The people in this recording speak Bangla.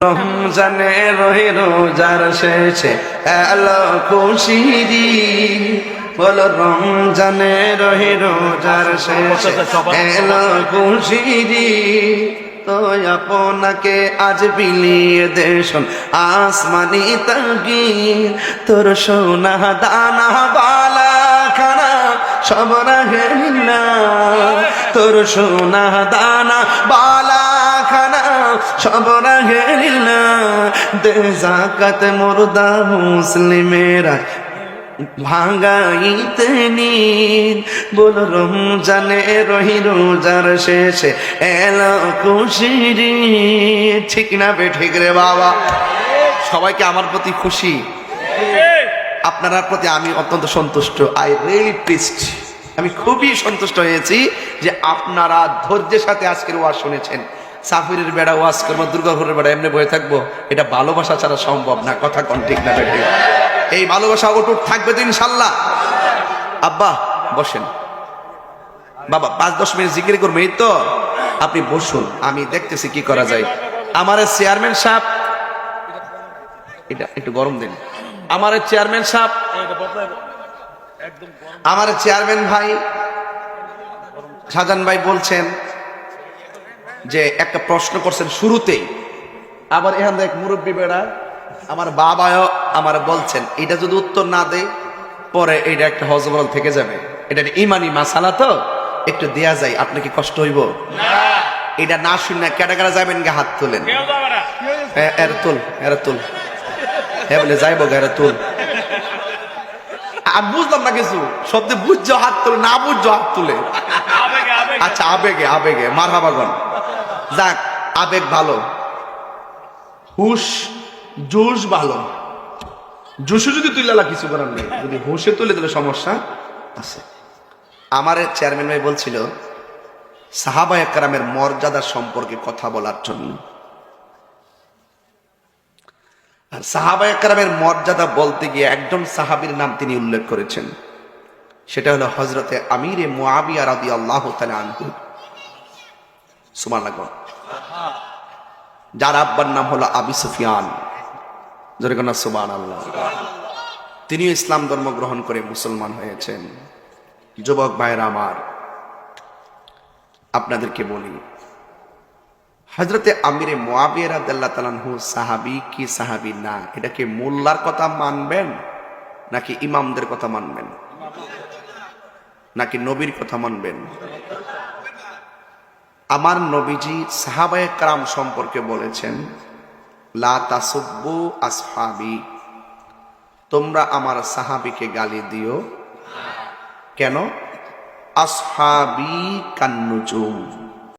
রমজানে রহি রোজার শেষে এলো খুশিরি বলো রমজানে রহি রোজার শেষে এলো খুশিরি তো আপনাকে আজ বিলিয়ে দেশন আসমানি তাগি তোর সোনা দানা বালা খানা সব রাহে না তোর সোনা দানা বালা খানা সব রাহে না দে যাকাত মুর্দা মুসলিমেরা ভাঙাইতে নিন বল রমজানে রহি রোজার শেষে এলো খুশিরি ঠিক না বে ঠিক রে বাবা সবাইকে আমার প্রতি খুশি আপনার প্রতি আমি অত্যন্ত সন্তুষ্ট আই রিয়েলি প্লিজড আমি খুবই সন্তুষ্ট হয়েছি যে আপনারা ধৈর্যের সাথে আজকের ওয়াজ শুনেছেন সাফিরের বেড়া ওয়াজ করবো দুর্গাপুরের বেড়া এমনি বয়ে থাকবো এটা ভালোবাসা ছাড়া সম্ভব না কথা কোন ঠিক না ঠিক এই ভালোবাসা অটুট থাকবে তো ইনশাল্লাহ আব্বা বসেন বাবা 5-10 মিনিট জিকির করবে এই তো আপনি বসুন আমি দেখতেছি কি করা যায় আমার চেয়ারম্যান সাহেব এটা একটু গরম দিন আমার চেয়ারম্যান সাহেব আমার চেয়ারম্যান ভাই শাহজাহান ভাই বলছেন যে একটা প্রশ্ন করছেন শুরুতেই আবার এখান থেকে মুরব্বী বেড়া আমার বাবাও আমার বলছেন এটা যদি উত্তর না দেয় পরে এটা একটা হজবরল থেকে যাবে এটা ইমানি মাসালা তো একটু দেয়া যায় আপনার কি কষ্ট হইব এটা না শুনে কেটা কেটা যাবেন গে হাত তোলেন এর তুল হ্যাঁ বলে যাইব গে তুল আমি বুঝলাম না কিছু শব্দে বুঝছো হাত তুলে না বুঝছো হাত তুলে আচ্ছা আবেগে মারহাবাগন যাক আবেগ ভালো হুশ জোশ ভালো জোশে যদি তুইলা কিছু করার নেই যদি হুশে তুলে দিলে সমস্যা আছে আমার চেয়ারম্যান ভাই বলছিল সাহাবায়ে কেরামের মর্যাদা সম্পর্কে কথা বলার জন্য আর সাহাবায়ে কেরামের মর্যাদা বলতে গিয়ে একজন সাহাবীর নাম তিনি উল্লেখ করেছেন সেটা হলো হযরতে আমিরে মুআবিয়া রাদিয়াল্লাহু তাআলা আনহু সুবহানাল্লাহ যার আব্বার নাম হলো আবু সুফিয়ান জোরে কোন সুবহানাল্লাহ তিনি ইসলাম ধর্ম গ্রহণ করে মুসলমান হয়েছেন যুবক ভাইরা আমার আপনাদেরকে বলি হযরতে আমিরে মুআবিয়া রাদিয়াল্লাহু তাআলা আনহু সাহাবী কি সাহাবী না এটা কি মোল্লার কথা মানবেন নাকি ইমামদের কথা মানবেন নাকি নবীর কথা মানবেন আমার নবীজি সাহাবায়ে কেরাম সম্পর্কে বলেছেন লা তাসুব্বু আসহাবি তোমরা আমার সাহাবীকে গালি দিও কেন আসহাবি কান্নুজুম